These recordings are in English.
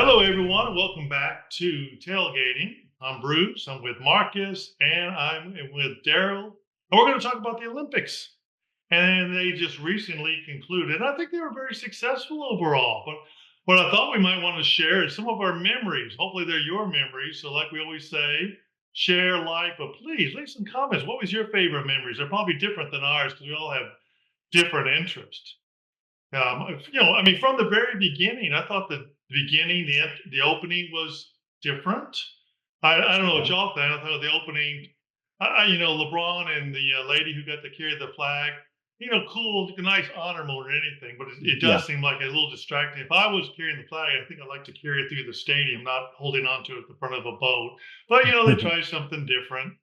Hello, everyone. Welcome back to Tailgating. I'm Bruce. I'm with Marcus, and I'm with Daryl. And we're going to talk about the Olympics. And they just recently concluded. I think they were very successful overall. But what I thought we might want to share is some of our memories. Hopefully, they're your memories. So, like we always say, share, like, but please leave some comments. What was your favorite memories? They're probably different than ours because we all have different interests. I mean, from the very beginning, I thought the beginning, the opening was different. I don't know what Yeah. y'all think. I thought the opening, LeBron and the lady who got to carry the flag, cool, nice honor more than anything. But it Yeah. does seem like a little distracting. If I was carrying the flag, I think I'd like to carry it through the stadium, not holding onto it at the front of a boat. But they tried something different.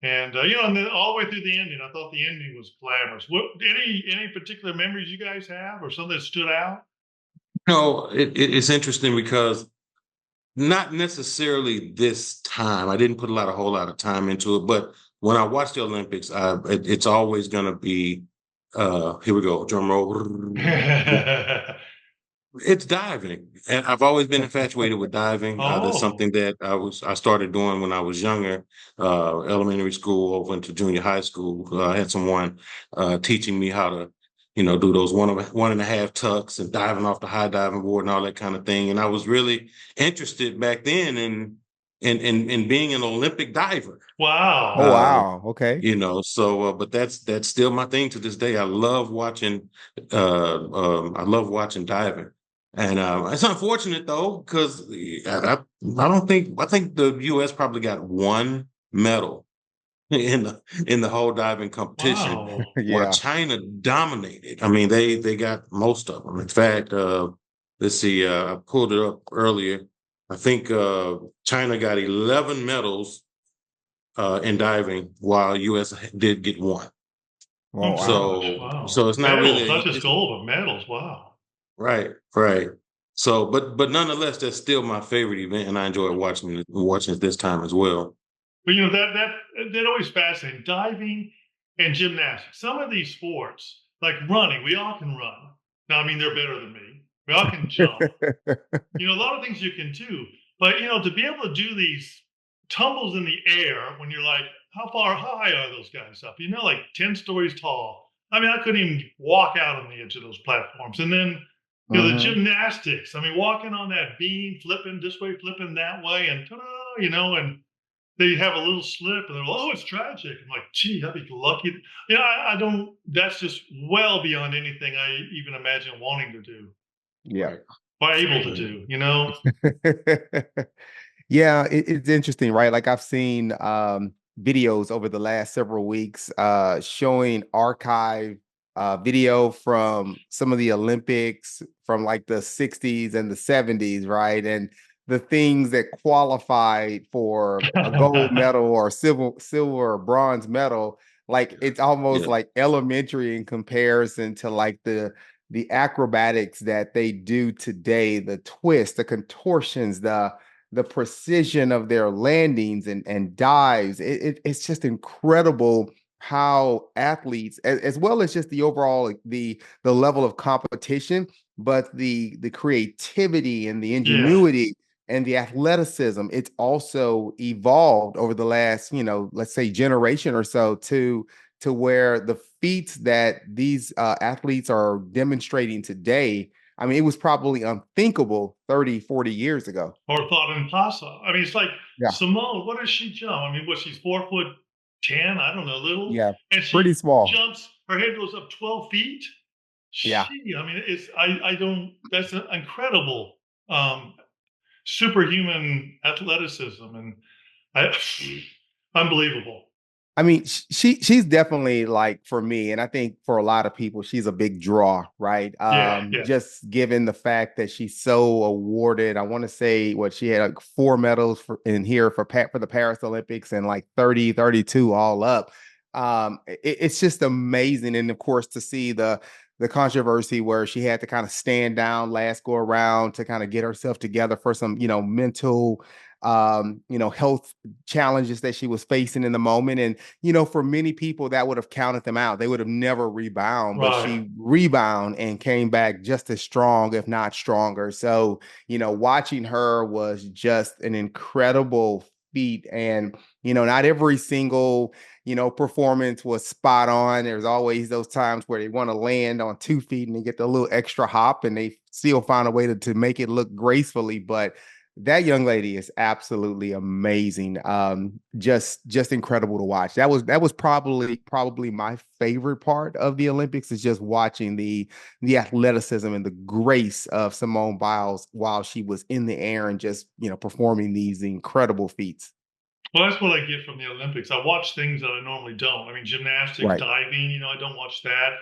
And then all the way through the ending, I thought the ending was glamorous. What any particular memories you guys have, or something that stood out? No, it's interesting because not necessarily this time. I didn't put a whole lot of time into it, but when I watch the Olympics, it's always going to be. Here we go, drum roll. It's diving, and I've always been infatuated with diving. That's Oh, something that I started doing when I was younger, elementary school over into junior high school. I had someone teaching me how to, do those one and a half tucks and diving off the high diving board and all that kind of thing. And I was really interested back then in being an Olympic diver. wow. Oh Uh, wow. Okay. but that's still my thing to this day. I love watching diving. And it's unfortunate though, because I think the U.S. probably got one medal in the whole diving competition, Wow. while Yeah. China dominated. I mean, they got most of them. In fact, let's see, I pulled it up earlier. I think China got 11 medals in diving, while U.S. did get one. Oh Oh my wow. gosh. So Wow. so it's not Medals, really not just it's gold, but medals. Wow. right, right. So, but nonetheless, that's still my favorite event, and I enjoy watching it this time as well. But that always fascinating. Diving and gymnastics. Some of these sports, like running, we all can run. Now, I mean, they're better than me. We all can jump. A lot of things you can do, but to be able to do these tumbles in the air when you're like, how high are those guys up? Like 10 stories tall. I mean, I couldn't even walk out on the edge of those platforms. And then, the hmm gymnastics. I mean, walking on that beam, flipping this way, flipping that way, and ta-da, and they have a little slip and they're like, oh, it's tragic. I'm like, gee, I'd be lucky. I don't, that's just well beyond anything I even imagine wanting to do Yeah. Right. or able to do. Yeah, it's interesting, right? Like I've seen videos over the last several weeks showing archive video from some of the Olympics from like the 60s and the 70s, right? And the things that qualified for a gold medal or silver or bronze medal, like it's almost Yeah. like elementary in comparison to like the acrobatics that they do today, the twists, the contortions, the precision of their landings and dives. It's just incredible how athletes, as well as just the overall the level of competition, but the creativity and the Yeah. ingenuity and the athleticism, it's also evolved over the last, let's say generation or so to where the feats that these athletes are demonstrating today, I mean, it was probably unthinkable 30, 40 years ago. Or thought impossible. I mean, it's like Yeah. Simone, what does she jump? I mean, she's 4 foot 10, I don't know, little, Yeah. and Pretty she small. jumps, her head goes up 12 feet. Yeah. I mean, I don't, that's an incredible, um, superhuman athleticism and I, unbelievable. I mean, she's definitely like for me, and I think for a lot of people, she's a big draw, right? Yeah. Yeah. Just given the fact that she's so awarded. I want to say what she had like 4 medals in here for the Paris Olympics and like 30, 32 all up. It's just amazing. And of course, to see the controversy where she had to kind of stand down last go around to kind of get herself together for some, mental health challenges that she was facing in the moment. And, for many people that would have counted them out. They would have never rebound, but Right. she rebound and came back just as strong, if not stronger. So, watching her was just an incredible feat. And, not every single, performance was spot on. There's always those times where they want to land on 2 feet and they get the little extra hop and they still find a way to make it look gracefully. But that young lady is absolutely amazing. Just incredible to watch. That was probably my favorite part of the Olympics, is just watching the athleticism and the grace of Simone Biles while she was in the air and just, performing these incredible feats. Well, that's what I get from the Olympics. I watch things that I normally don't. I mean, gymnastics, Right. diving, I don't watch that.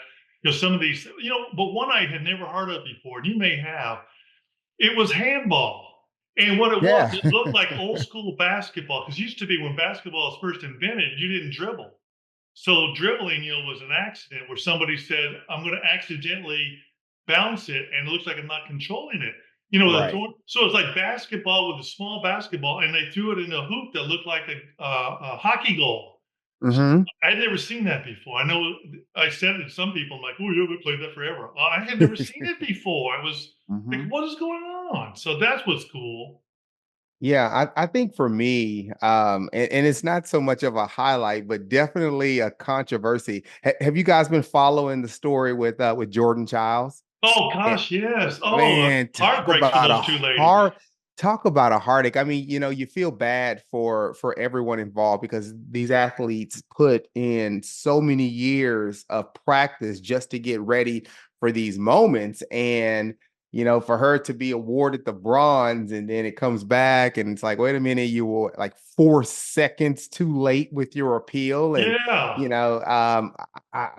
Some of these, but one I had never heard of before, and you may have, it was handball. And what it was, Yeah. it looked like old school basketball. Because used to be, when basketball was first invented, you didn't dribble. So dribbling, was an accident where somebody said, "I'm going to accidentally bounce it, and it looks like I'm not controlling it." Right. So it's like basketball with a small basketball, and they threw it in a hoop that looked like a hockey goal. So Hmm. I'd never seen that before. I know I said it to some people, I'm like, "Oh, yeah, they played that forever." I had never seen it before. I was like, Hmm. "What is going on?" So that's what's cool. Yeah, I think for me, and it's not so much of a highlight, but definitely a controversy. Have you guys been following the story with Jordan Childs? Oh gosh, yes. Oh, Man, heartbreaks for those two ladies. talk about a heartache. I mean, you feel bad for everyone involved, because these athletes put in so many years of practice just to get ready for these moments. And, for her to be awarded the bronze, and then it comes back and it's like, wait a minute, you were like 4 seconds too late with your appeal. And, Yeah.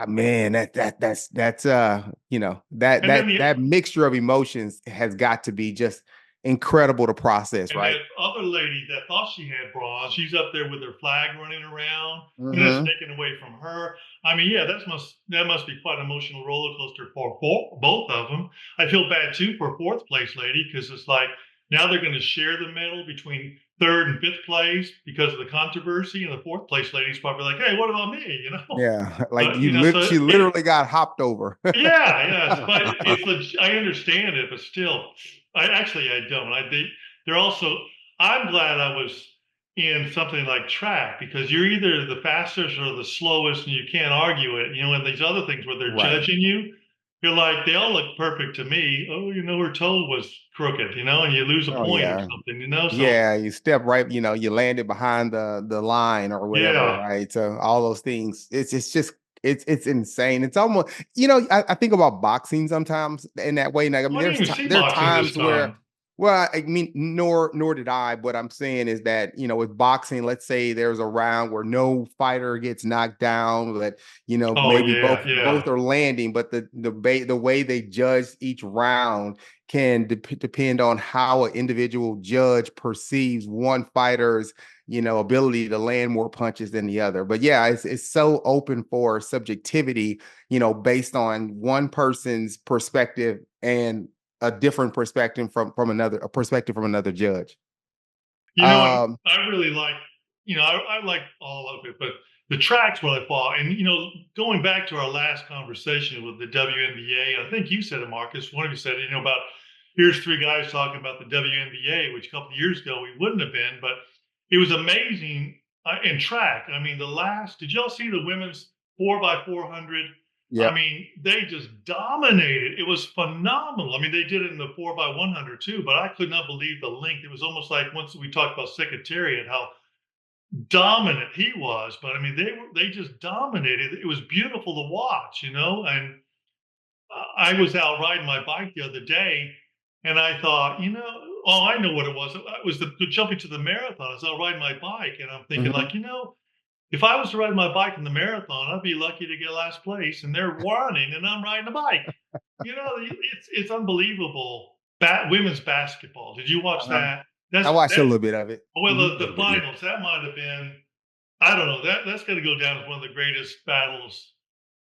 man, that And then that the that mixture of emotions has got to be just incredible to process, And right? that other lady that thought she had bronze, she's up there with her flag running around, and it's Hmm. taken away from her. I mean, yeah, that must be quite an emotional roller coaster for both of them. I feel bad too for fourth place lady, because it's like now they're going to share the medal between third and fifth place because of the controversy, and the fourth place lady's probably like, "Hey, what about me?" Yeah, like But she so literally got hopped over. yeah, yes, but I understand it, but still, I don't. They're also. I'm glad I was in something like track, because you're either the fastest or the slowest, and you can't argue it. And these other things where they're Right. judging you, you're like, they all look perfect to me. Oh, her toe was crooked, and you lose a Oh point or yeah. something. So Yeah, you step right, you landed behind the line or whatever, yeah, right? So all those things, it's just it's insane. It's almost, I think about boxing sometimes in that way. Like, I mean, I didn't even see there are boxing this times where, time. well, I mean, nor did I. What I'm saying is that, with boxing, let's say there's a round where no fighter gets knocked down, but, Oh maybe yeah, both yeah. are landing, but the way they judge each round can depend on how an individual judge perceives one fighter's, ability to land more punches than the other. But yeah, it's so open for subjectivity, based on one person's perspective and a different perspective from another, a perspective from another judge. And Um, I really like, I like all of it, but the track's what I follow. And, going back to our last conversation with the WNBA, I think you said it, Marcus. One of you said, about here's three guys talking about the WNBA, which a couple of years ago we wouldn't have been, but it was amazing in track. I mean, did y'all see the women's 4x400? I yep. mean, they just dominated. It was phenomenal. I mean, they did it in the 4x100 too, but I could not believe the length. It was almost like, once we talked about Secretariat, how dominant he was. But I mean, they just dominated. It was beautiful to watch, And I was out riding my bike the other day, and I thought, oh, I know what it was. It was the jumping to the marathon. I was out riding my bike, and I'm thinking, Mhm. like, if I was to ride my bike in the marathon, I'd be lucky to get last place, and they're running, and I'm riding a bike. It's unbelievable. Women's basketball. Did you watch Uh-huh. that? I That's watched a that. little bit of it. Well, Hmm. the But yeah. finals, that might have been. I don't know. That's going to go down as one of the greatest battles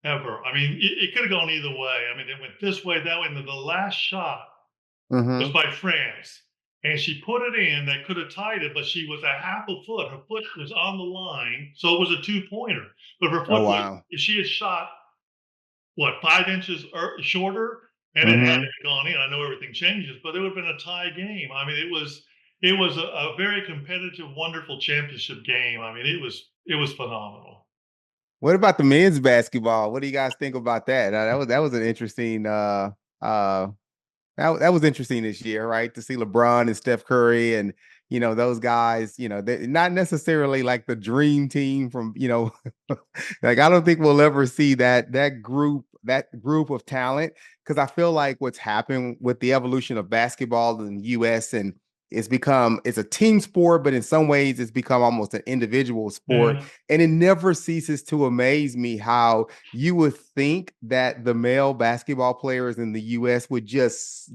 ever. I mean, it could have gone either way. I mean, it went this way, that way, and then the last shot was Hmm. by France. and she put it in that could have tied it, but she was a half a foot. Her foot was on the line, so it was a 2-pointer. But her Oh foot was, wow. if she had shot what 5 inches shorter, and it had Hmm. gone in. I know everything changes, but it would have been a tie game. I mean, it was a very competitive, wonderful championship game. I mean, it was phenomenal. What about the men's basketball? What do you guys think about that? That was an interesting uh that was interesting this year, right? To see LeBron and Steph Curry and those guys, they're not necessarily like the dream team from, like I don't think we'll ever see that group of talent because I feel like what's happened with the evolution of basketball in the US and it's a team sport, but in some ways it's become almost an individual sport. Yeah. And it never ceases to amaze me how you would think that the male basketball players in the US would just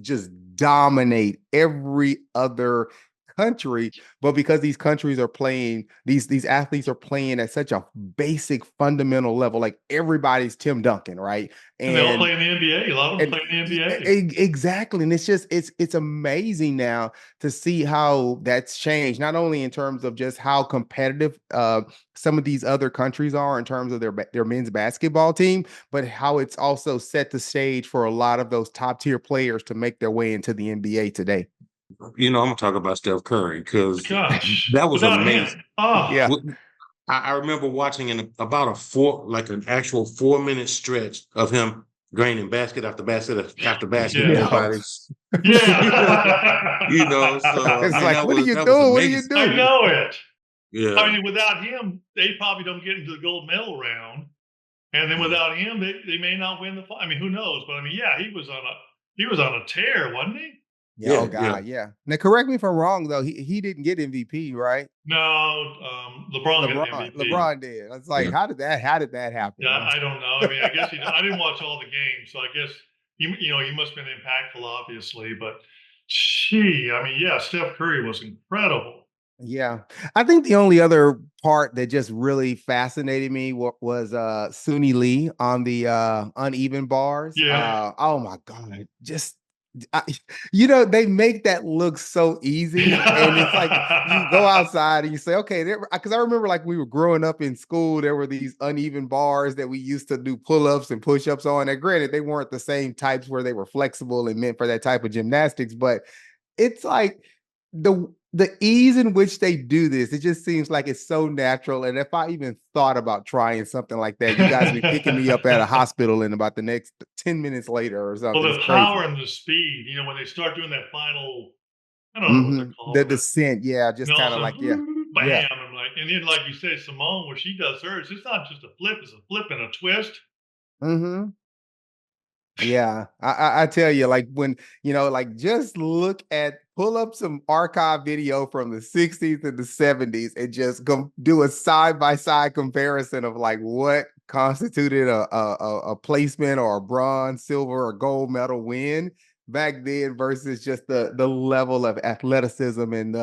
dominate every other country, but because these countries are playing, these athletes are playing at such a basic fundamental level, like everybody's Tim Duncan, right? And they all And play in the NBA. A lot of them and play in the NBA. exactly, and it's amazing now to see how that's changed, not only in terms of just how competitive some of these other countries are in terms of their men's basketball team, but how it's also set the stage for a lot of those top tier players to make their way into the NBA today. I'm gonna talk about Steph Curry because Gosh, that was without amazing. him, oh, Yeah. I remember watching about like an actual 4 minute stretch of him draining basket after basket after basket, and yeah, everybody's, so It's and like, that what are was you that was doing? What are you amazing. I doing? know it. I Yeah, mean, without him, they probably don't get into the gold medal round. And then yeah, without him, they may not win the fight. I mean, who knows? But I mean, yeah, he was on a tear, wasn't he? Yeah, oh yeah, yeah, God, yeah. Now correct me if I'm wrong though. He didn't get MVP, right? No, LeBron got the MVP. LeBron did. It's like, yeah. how did that Yeah, happen? I don't know. I mean, I guess I didn't watch all the games, so I guess he must have been impactful, obviously. But gee, I mean, yeah, Steph Curry was incredible. Yeah. I think the only other part that just really fascinated me was Suni Lee on the uneven bars. Yeah, Oh my God. Just I, they make that look so easy. And it's like you go outside and you say, okay, because I remember like we were growing up in school, there were these uneven bars that we used to do pull-ups and push-ups on. And granted, they weren't the same types where they were flexible and meant for that type of gymnastics, but it's like the ease in which they do this, it just seems like it's so natural. And if I even thought about trying something like that, you guys be picking me up at a hospital in about the next 10 minutes later or well, something. It's the crazy. power and the speed. When they start doing that final, I don't know what they're The calling it. descent, yeah, And just all kind of of a like, yeah, sudden, yeah. bam, and then like you said, Simone, where she does hers, it's not just a flip; it's a flip and a twist. Hmm. Yeah, I tell you, like when like just look at pull up some archive video from the 60s and the 70s and just go do a side by side comparison of like what constituted a placement or a bronze, silver, or gold medal win back then versus just the level of athleticism and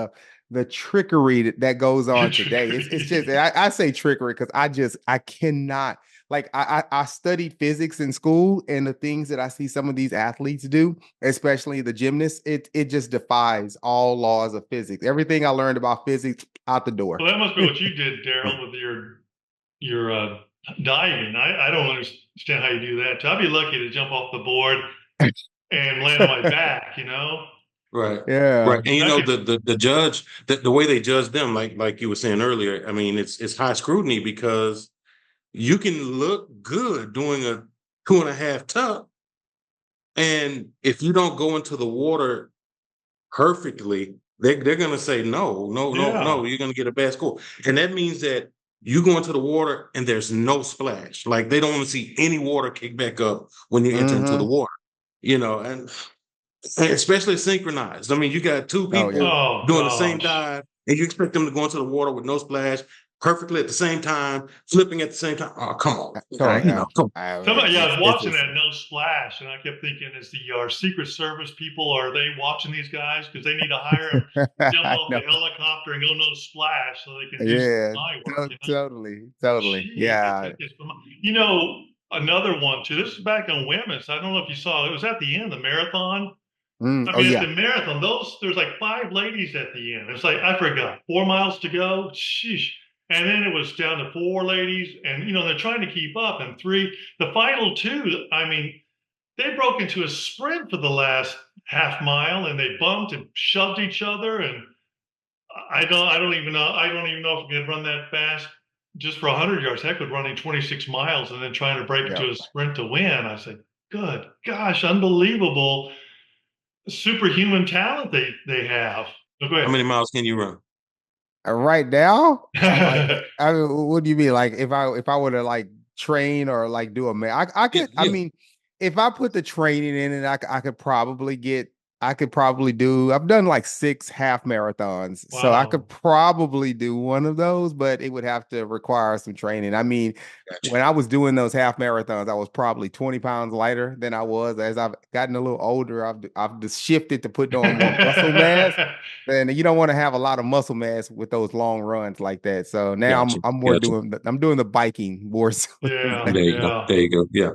the trickery that goes on today. It's just I say trickery because I cannot like I studied physics in school, and the things that I see some of these athletes do, especially the gymnasts, it just defies all laws of physics. Everything I learned about physics out the door. Well, that must be what you did, Daryl, with your diving. I don't understand how you do that. I'd be lucky to jump off the board and land on my back. Right, right. Yeah. And That could, the judge, the way they judge them, like you were saying earlier, I mean, it's high scrutiny because you can look good doing a 2.5 tuck, and if you don't go into the water perfectly, they're gonna say no, no, no, yeah. no. You're gonna get a bad score, and that means that you go into the water and there's no splash. Like they don't want to see any water kick back up when you enter into the Hmm. water. And especially synchronized. I mean, you got two Oh yeah. people Oh doing the same gosh. dive, and you expect them to go into the water with no splash, perfectly at the same time, flipping at the same time. Oh, come on, Oh yeah. come Somebody, yeah, I was It's watching just that no splash, and I kept thinking, is our Secret Service people, are they watching these guys because they need to hire them, jump I off the know. helicopter and go no splash so they can do some Yeah, spy work. totally. Gee, Yeah. that is, another one too. This is back on women's. I don't know if you saw. It was at the end of the marathon. Mm, I oh mean, at yeah. the marathon, there's like 5 ladies at the end. It's like, I forgot, 4 miles to go. Sheesh. And then it was down to 4 ladies, and they're trying to keep up. And the final 2, I mean, they broke into a sprint for the last half mile, and they bumped and shoved each other. And I don't even know if we could run that fast just for 100 yards. Heck, with running 26 miles and then trying to break Yeah. into a sprint to win. I said, good gosh, unbelievable superhuman talent they have. Oh, go How ahead. many miles can you run? Right now, I mean, what do you mean? Like if I were to like train or like do I Yeah, could. I yeah. mean, if I put the training in, and I could probably get. I could probably do. I've done like 6 half marathons, so I could Wow. probably do one of those, but it would have to require some training. I mean, Gotcha. when I was doing those half marathons, I was probably 20 pounds lighter than I was. As I've gotten a little older, I've just shifted to putting on more muscle mass. And you don't want to have a lot of muscle mass with those long runs like that. So now Gotcha. I'm more Gotcha. doing I'm doing the biking more so than Yeah, that. There you go. yeah. There you go. Yeah.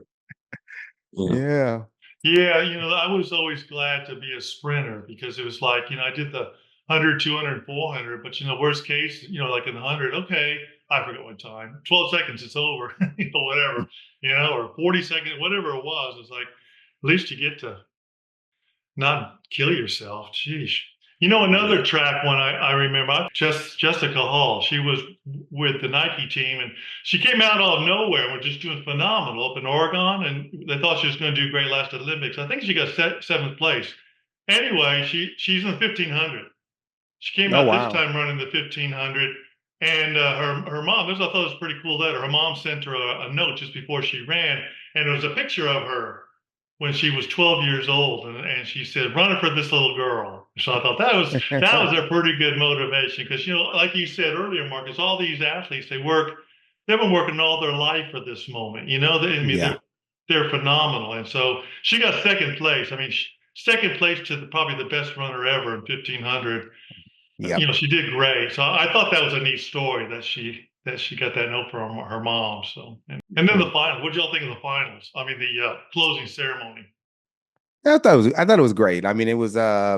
Yeah. Yeah. Yeah, I was always glad to be a sprinter because it was like, I did the 100, 200, 400, but worst case, like in the 100, okay, I forget what time, 12 seconds, it's over, whatever, or 40 seconds, whatever it was. It's like, at least you get to not kill yourself. Sheesh. Yeah. Another track one I remember, Jessica Hall. She was with the Nike team, and she came out of nowhere and was just doing phenomenal up in Oregon. And they thought she was going to do great last Olympics. I think she got 7th place. Anyway, she's in the 1500. She came Oh out this wow. time running the 1500, and her mom. This I thought was a pretty cool letter. Her mom sent her a note just before she ran, and it was a picture of her when she was 12 years old, and she said, "Running for this little girl." So I thought that was a pretty good motivation because like you said earlier, Marcus, all these athletes they've been working all their life for this moment. I mean, Yeah. they're phenomenal, and so she got 2nd place. I mean, second place to probably the best runner ever in 1500. Yep. She did great. So I thought that was a neat story that she got that note from her mom. So and then the final. What did y'all think of the finals? I mean, the closing ceremony. I thought it was great. I mean, it was a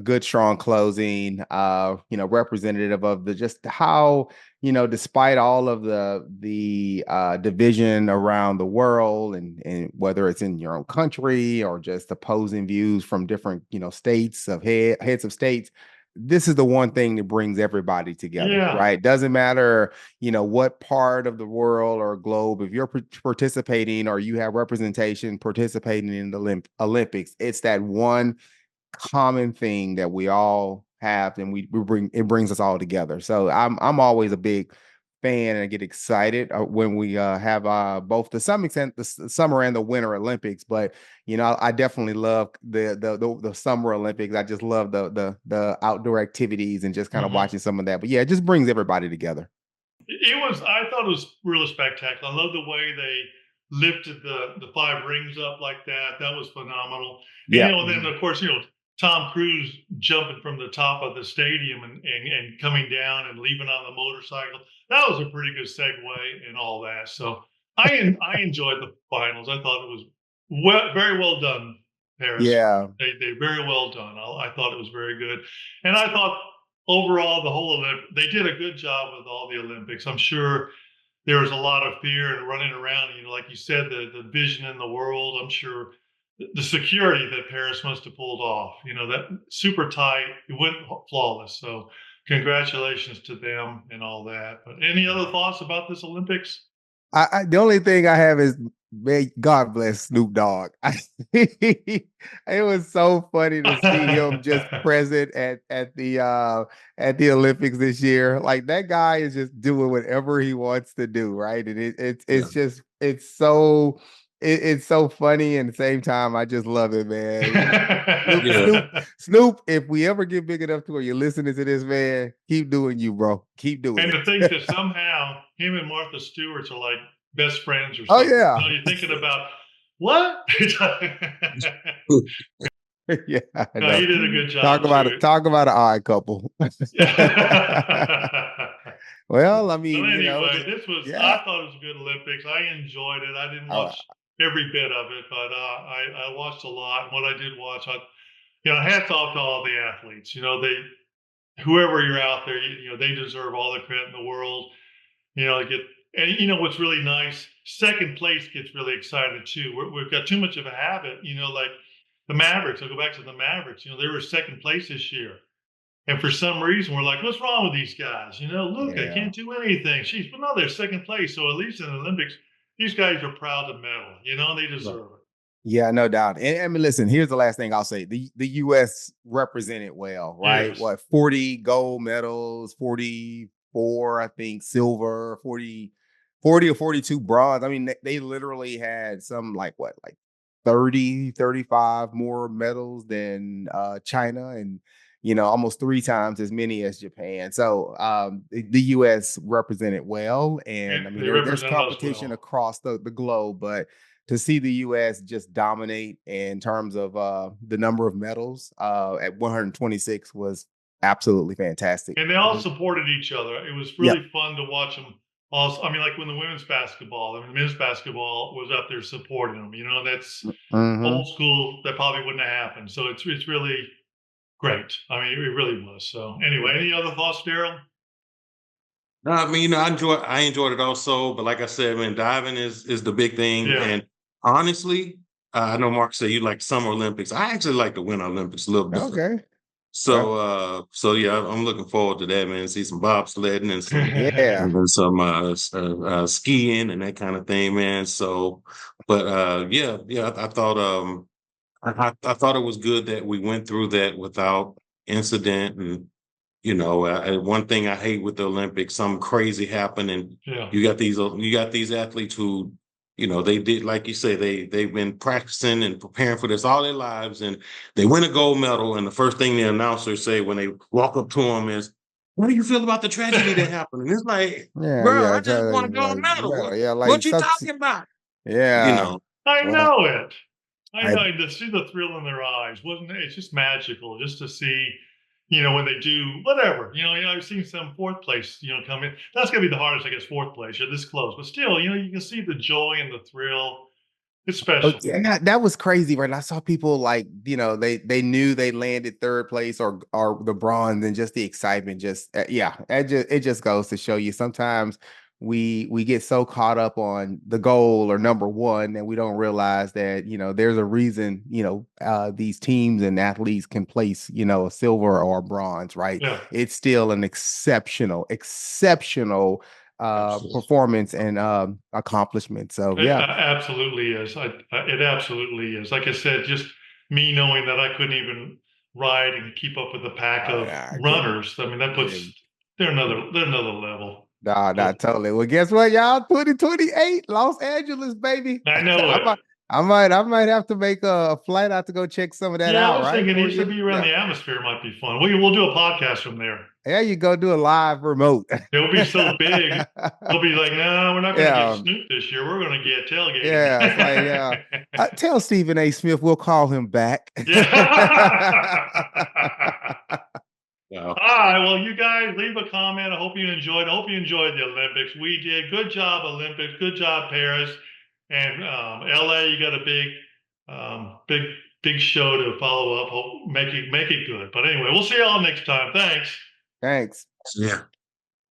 good strong closing, representative of the just how, despite all of the division around the world, and whether it's in your own country or just opposing views from different, states of heads of states, this is the one thing that brings everybody together, Yeah, right? Doesn't matter, what part of the world or globe, if you're participating or you have representation participating in the Olympics, it's that one common thing that we all have, and it brings us all together. So I'm always a big fan, and I get excited when we have both to some extent the summer and the winter Olympics. But I definitely love the summer Olympics. I just love the outdoor activities and just kind of hmm watching some of that. But yeah, it just brings everybody together. it was. I thought it was really spectacular. I love the way they lifted the 5 rings up like that. That was phenomenal. And Yeah. then of course Tom Cruise jumping from the top of the stadium and coming down and leaving on the motorcycle. That was a pretty good segue and all that. So I enjoyed the finals. I thought it was very well done, Paris. Yeah. They very well done. I thought it was very good, and I thought overall the whole they did a good job with all the Olympics. I'm sure there was a lot of fear and running around. Like you said, the vision in the world. I'm sure the security that Paris must have pulled off. That super tight. It went flawless. So congratulations to them and all that. But any other thoughts about this Olympics? The only thing I have is, may God bless Snoop Dogg. It was so funny to see him just present at the Olympics this year. Like that guy is just doing whatever he wants to do, right? And Yeah. it's just it's so funny, and at the same time I just love it, man. Snoop, Yeah. Snoop, Snoop, if we ever get big enough to where you're listening to this, man, keep doing you, bro. Keep doing And to think it. that somehow him and Martha Stewart are like best friends or Oh something. yeah. You're thinking about what? Yeah, I No, know. he did a good job too. Talk about an odd couple. Well, I Well, mean, anyway, this was. yeah. I thought it was a good Olympics. I enjoyed it. I didn't Oh, watch every bit of it, but I watched a lot. And what I did watch, hats off to all the athletes. Whoever you're out there, they deserve all the credit in the world. Get and what's really nice. Second place gets really excited too. We've got too much of a habit. Like the Mavericks. I'll go back to the Mavericks. They were second place this year. And for some reason, we're like, what's wrong with these guys? Look, I Yeah. can't do anything. Jeez, but no, they're second place. So at least in the Olympics, these guys are proud to medal, and they Right. deserve it. Yeah, no doubt. And I mean, listen, here's the last thing I'll say. The US represented well, right? Yes. What, 40 gold medals, 44, I think, silver, 40 or 42 bronze. I mean, they literally had some like what, like 30, 35 more medals than China, and almost three times as many as Japan. So the US represented well. And And I mean, they there's represent us competition well. across the globe, but to see the US just dominate in terms of the number of medals at 126 was absolutely fantastic. And they all supported each other. It was Yeah. really fun to watch them. Also, I mean, like when the women's basketball, the men's basketball was up there supporting them. That's Hmm. old school. That probably wouldn't have happened. So it's really great. I mean, it really was. So anyway, any other thoughts, Daryl? No, I mean, I enjoyed it also, but like I said, man, diving is the big thing. Yeah. And honestly, I know Mark said you like Summer Olympics. I actually like the Winter Olympics a little better. Okay. Okay. So yeah, I'm looking forward to that, man. See some bobsledding and some Yeah. and then some skiing and that kind of thing, man. So, but yeah, I thought I thought it was good that we went through that without incident. And one thing I hate with the Olympics, something crazy happened, and Yeah. you got these athletes who, they did, like you say, they've been practicing and preparing for this all their lives, and they win a gold medal, and the first thing the announcers say when they walk up to them is, "What do you feel about the tragedy that happened?" And it's like, Yeah. bro, Yeah. I just want a gold Like, medal. yeah. What Like, you so, talking about? You yeah. know, I Well, know it. I I, know to see the thrill in their eyes, wasn't it? It's just magical just to see, when they do whatever. I've seen some fourth place, come in. That's gonna be the hardest, I guess, fourth place. You're this close, but still, you can see the joy and the thrill. It's oh, special. yeah, that was crazy, right? I saw people like, they knew they landed third place or the bronze, and just the excitement, just yeah, it just goes to show you sometimes we get so caught up on the goal or number one that we don't realize that there's a reason these teams and athletes can place a silver or a bronze, right? Yeah, It's still an exceptional absolutely. performance and accomplishment. So It yeah. absolutely is. It absolutely is. Like I said, just me knowing that I couldn't even ride and keep up with a pack Oh, of yeah, I couldn't. runners. I mean, that Yeah. puts they're another level. Nah, So nah, totally. Well, guess what, y'all? 2028, Los Angeles, baby. I know I it. might, I might have to make a flight out to go check some of that Yeah, I out, was right? thinking For east to you. be around Yeah. the atmosphere might be fun. We'll do a podcast from there. Yeah, you go do a live remote. It'll be so big. They'll be like, no, we're not going to get Yeah. Snoop this year. We're going to get tailgating. Yeah. It's like, yeah. Tell Stephen A. Smith we'll call him back. Yeah. wow. All right. Well, you guys leave a comment. I hope you enjoyed. I hope you enjoyed the Olympics. We did. Good job, Olympics. Good job, Paris. And LA, you got a big show to follow up. Hope make it good. But anyway, we'll see y'all next time. Thanks. Thanks. Yeah.